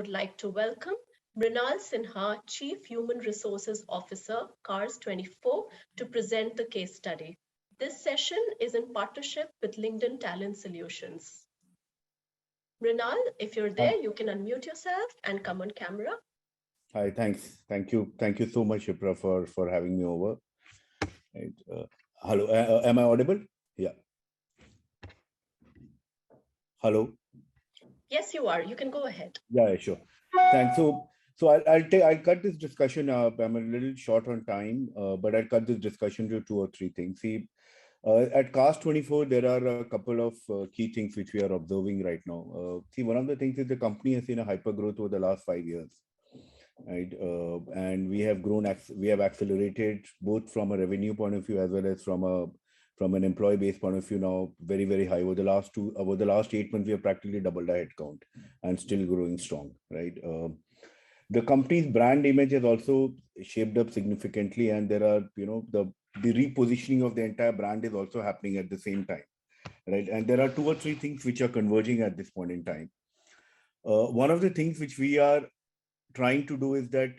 would like to welcome Mrinal Sinha, Chief Human Resources Officer, CARS 24, to present the case study. This session is in partnership with LinkedIn Talent Solutions. Mrinal, if you're there, you can unmute yourself and come on camera. Hi, thanks. Thank you. Thank you so much, Shipra, for having me over. Right. Hello, am I audible? Yeah. Hello. Yes, you are. You can go ahead. Yeah, sure. Thanks. So I'll cut this discussion up. I'm a little short on time, but I'll cut this discussion to 2 or 3 things. See, at Cast 24, there are a couple of key things which we are observing right now. See, one of the things is the company has seen a hyper growth over the last 5 years. Right, and we have grown. We have accelerated both from a revenue point of view as well as from an employee base point of view. Now, very high over the last 8 months, we have practically doubled our headcount and still growing strong. Right, the company's brand image has also shaped up significantly, and there are the repositioning of the entire brand is also happening at the same time. Right, and there are 2 or 3 things which are converging at this point in time. One of the things which we are trying to do is that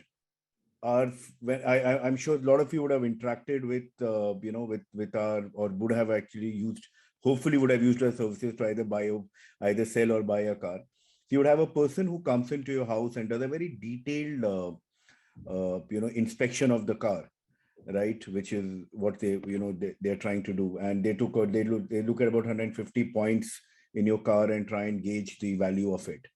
I'm sure a lot of you would have interacted with with our, or would have actually used, hopefully would have used our services to either sell or buy a car. So you would have a person who comes into your house and does a very detailed inspection of the car, right, which is what they're trying to do, and they look at about 150 points in your car and try and gauge the value of it.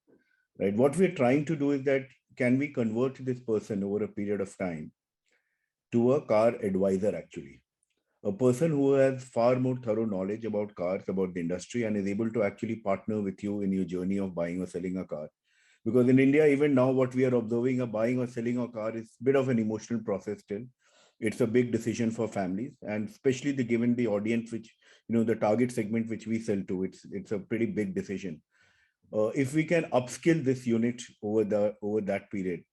Right, what we're trying to do is that, can we convert this person over a period of time to a car advisor, actually? A person who has far more thorough knowledge about cars, about the industry, and is able to actually partner with you in your journey of buying or selling a car. Because in India, even now, what we are observing, buying or selling a car is a bit of an emotional process still. It's a big decision for families, and especially given the audience, which, the target segment which we sell to, it's a pretty big decision. If we can upskill this unit over that period,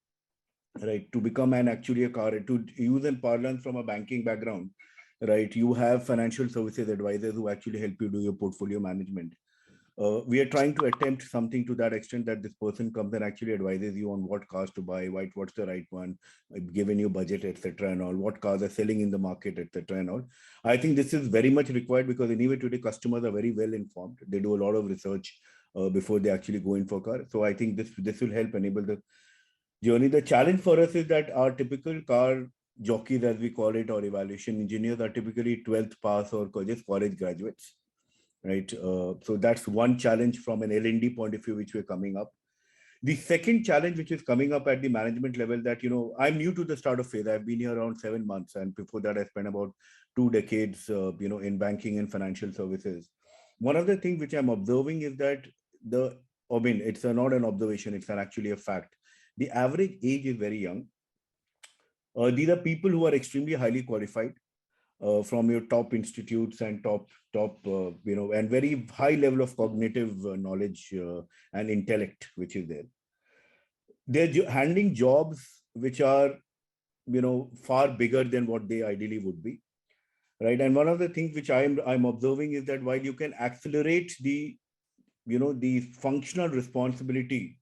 right, to become actually a car, to use in parlance from a banking background, right, you have financial services advisors who actually help you do your portfolio management. We are trying to attempt something to that extent, that this person comes and actually advises you on what cars to buy, what's the right one, given your budget, etc., and all, what cars are selling in the market, etc., and all. I think this is very much required, because anyway today customers are very well informed. They do a lot of research before they actually go in for car. So I think this will help enable the journey. The challenge for us is that our typical car jockeys, as we call it, or evaluation engineers, are typically 12th pass or just college graduates, right? So that's one challenge from an L&D point of view, which we're coming up. The second challenge, which is coming up at the management level, that, I'm new to the startup phase. I've been here around 7 months, and before that I spent about 2 decades, in banking and financial services. One of the things which I'm observing is that it's not an observation, it's actually a fact. The average age is very young. These are people who are extremely highly qualified, from your top institutes and top and very high level of cognitive knowledge and intellect which is there. They're handling jobs which are far bigger than what they ideally would be, right? And one of the things which I'm observing is that while you can accelerate the the functional responsibility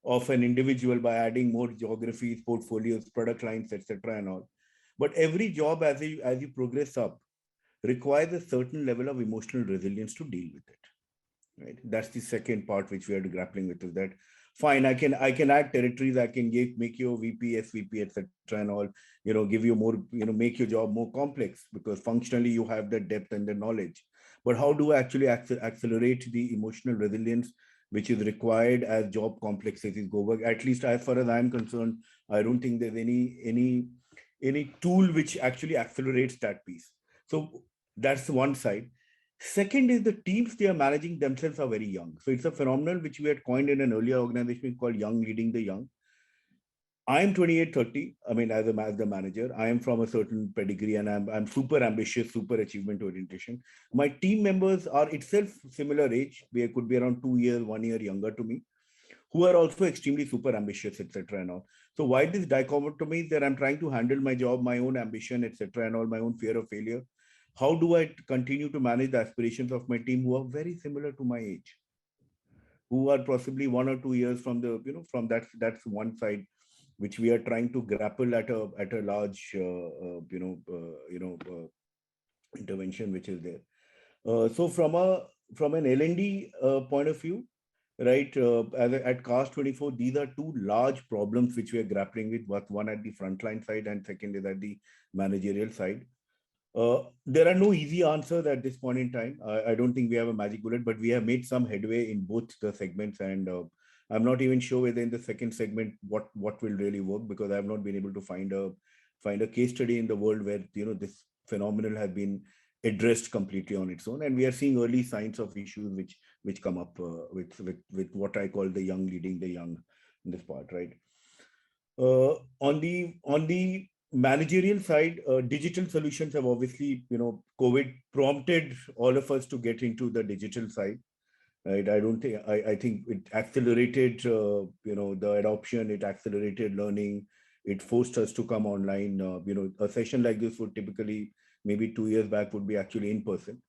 of an individual by adding more geographies, portfolios, product lines, etc., and all, but every job, as you progress up, requires a certain level of emotional resilience to deal with it. Right. That's the second part which we are grappling with, is that fine, I can add territories, I can make you VP, SVP, etc., and all, give you more, make your job more complex, because functionally you have the depth and the knowledge. But how do I actually accelerate the emotional resilience which is required as job complexities go back? At least as far as I'm concerned, I don't think there's any tool which actually accelerates that piece. So that's one side. Second is the teams they are managing themselves are very young. So it's a phenomenon which we had coined in an earlier organization called Young Leading the Young. I am 28, 30. I mean, as the manager, I am from a certain pedigree, and I'm super ambitious, super achievement orientation. My team members are itself similar age. They could be around 2 years, 1 year younger to me, who are also extremely super ambitious, etc., and all. So why this dichotomy is that I'm trying to handle my job, my own ambition, etc., and all, my own fear of failure. How do I continue to manage the aspirations of my team who are very similar to my age? who are possibly 1 or 2 years from the, from that's one side which we are trying to grapple at a large intervention which is there. So from an L&D point of view, right, at Cast 24, these are two large problems which we are grappling with. One at the frontline side, and second is at the managerial side. There are no easy answers at this point in time. I don't think we have a magic bullet, but we have made some headway in both the segments, and I'm not even sure whether in the second segment what will really work, because I have not been able to find a case study in the world where this phenomenon has been addressed completely on its own, and we are seeing early signs of issues which come up with what I call the young leading the young in this part, right? On the managerial side, digital solutions have obviously, COVID prompted all of us to get into the digital side, right? I think it accelerated, the adoption. It accelerated learning. It forced us to come online. A session like this would typically, maybe 2 years back, would be actually in person,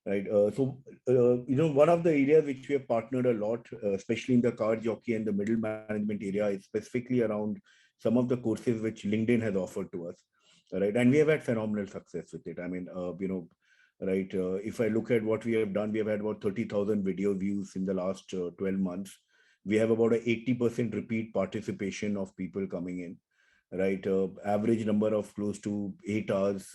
right? One of the areas which we have partnered a lot, especially in the car jockey and the middle management area, is specifically around some of the courses which LinkedIn has offered to us, right? And we have had phenomenal success with it. I mean, right? If I look at what we have done, we have had about 30,000 video views in the last 12 months. We have about a 80% repeat participation of people coming in, right? Average number of close to 8 hours.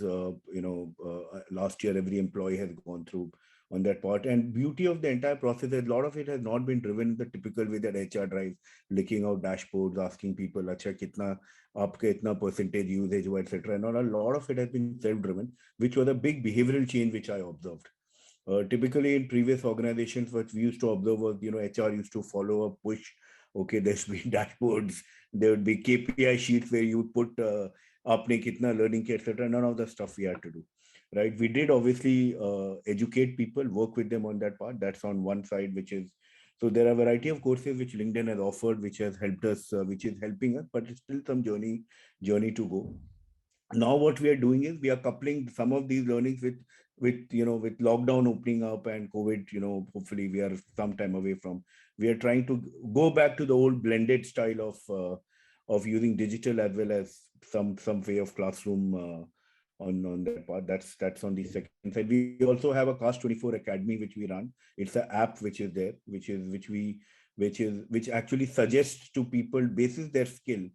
Last year every employee has gone through on that part. And beauty of the entire process is a lot of it has not been driven the typical way that HR drives, licking out dashboards, asking people, "Acha kitna aapka itna percentage usage हुआ," etc. And a lot of it has been self-driven, which was a big behavioral change which I observed. Typically in previous organizations, what we used to observe was, HR used to follow up, push. Okay, there's been dashboards. There would be KPI sheets where you would put aapne kitna learning kiya, etc. None of the stuff we had to do, right? We did obviously educate people, work with them on that part. That's on one side, which is, so there are a variety of courses which LinkedIn has offered, which has helped us, which is helping us, but it's still some journey to go. Now what we are doing is we are coupling some of these learnings with lockdown opening up and COVID, hopefully we are some time away from, we are trying to go back to the old blended style of using digital as well as some way of classroom on that part. That's on the second side. We also have a Cast 24 Academy which we run. It's an app which is there, which actually suggests to people basis their skill.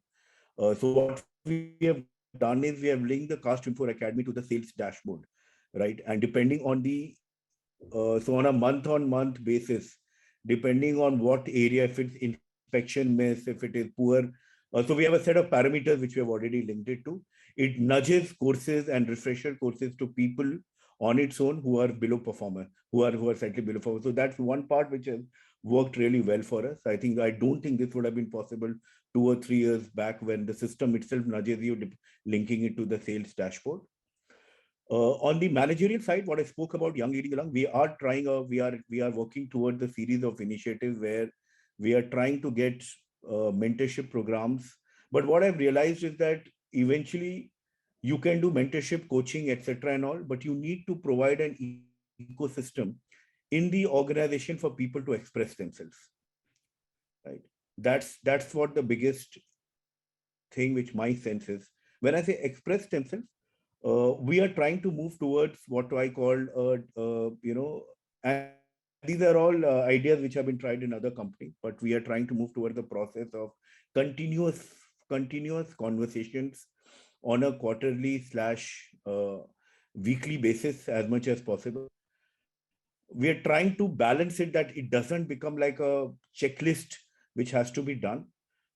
So what we have done is we have linked the Cast 24 Academy to the sales dashboard, right? And depending on so on a month-on-month basis, depending on what area, if it's inspection miss, if it is poor, so we have a set of parameters which we have already linked it to. It nudges courses and refresher courses to people on its own who are below performer, who are slightly below performer. So that's one part which has worked really well for us. I don't think this would have been possible 2 or 3 years back when the system itself nudges you, linking it to the sales dashboard. On the managerial side, what I spoke about young leading along, we are trying, we are working towards a series of initiatives where we are trying to get mentorship programs. But what I've realized is that eventually you can do mentorship, coaching, etc. and all, but you need to provide an ecosystem in the organization for people to express themselves, right? That's what the biggest thing which my sense is. When I say express themselves, we are trying to move towards what I call, and these are all ideas which have been tried in other companies, but we are trying to move towards the process of continuous, continuous conversations on a quarterly slash weekly basis as much as possible. We are trying to balance it that it doesn't become like a checklist which has to be done,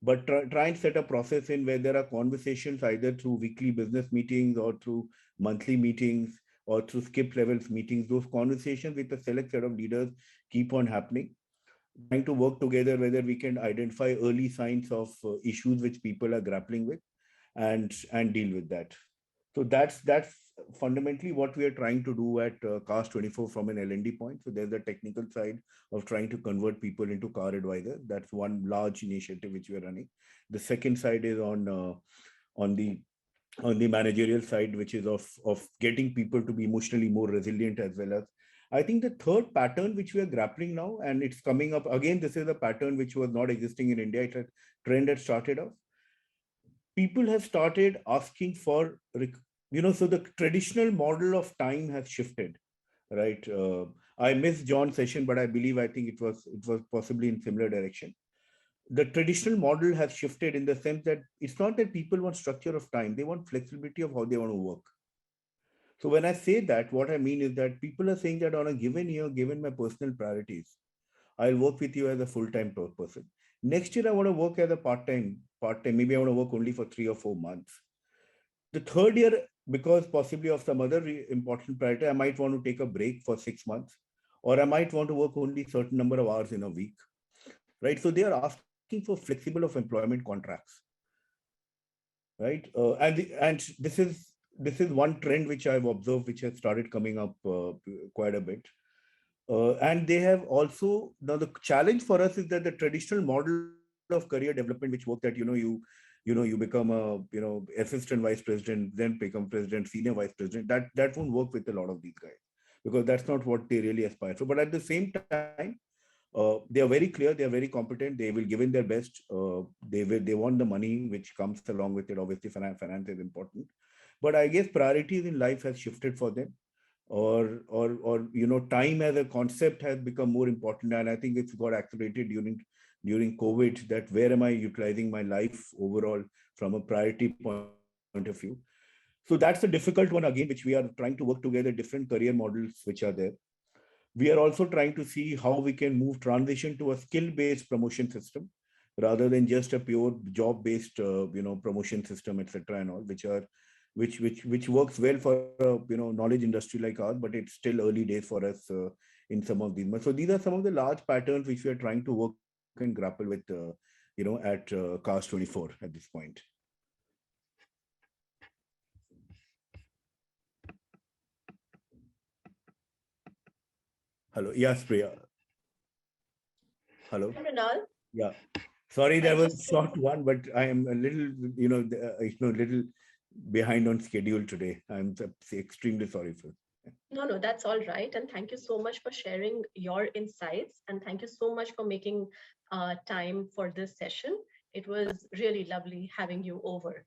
but try and set a process in where there are conversations either through weekly business meetings or through monthly meetings or through skip levels meetings. Those conversations with a select set of leaders keep on happening, trying to work together whether we can identify early signs of issues which people are grappling with and deal with that. So that's fundamentally what we are trying to do at Cast 24 from an L&D point. So there's the technical side of trying to convert people into car advisors. That's one large initiative which we are running. The second side is on the managerial side, which is of getting people to be emotionally more resilient as well as I think the third pattern which we are grappling now, and it's coming up again, this is a pattern which was not existing in India. It's a trend that started off. People have started asking for, so the traditional model of time has shifted, right? I missed John's session, but I think it was possibly in similar direction. The traditional model has shifted in the sense that it's not that people want structure of time; they want flexibility of how they want to work. So when I say that, what I mean is that people are saying that on a given year, given my personal priorities, I'll work with you as a full-time person. Next year, I want to work as a part-time. Maybe I want to work only for 3 or 4 months. The third year, because possibly of some other important priority, I might want to take a break for 6 months, or I might want to work only certain number of hours in a week, right? So they are asking for flexible of employment contracts, right? And this is one trend which I've observed, which has started coming up quite a bit. And they have also, now the challenge for us is that the traditional model of career development, which worked that you become a assistant vice president, then become president, senior vice president. That won't work with a lot of these guys, because that's not what they really aspire for. But at the same time, they are very clear, they are very competent, they will give in their best. They want the money which comes along with it. Obviously, finance is important, but I guess priorities in life has shifted for them, or time as a concept has become more important. And I think it's got accelerated during COVID, that where am I utilizing my life overall from a priority point of view. So that's a difficult one again, which we are trying to work together, different career models which are there. We are also trying to see how we can move transition to a skill-based promotion system rather than just a pure job-based promotion system, etc. and all, which works well for a knowledge industry like ours, but it's still early days for us in some of these. So these are some of the large patterns which we are trying to work and grapple with at Cars 24 at this point. Hello, yes, Priya. Hello. Hi, Mrinal. Yeah. Sorry, there Thank you was a so short one, but I am a little, little behind on schedule today. I'm extremely sorry for. No, that's all right. And thank you so much for sharing your insights. And thank you so much for making time for this session. It was really lovely having you over.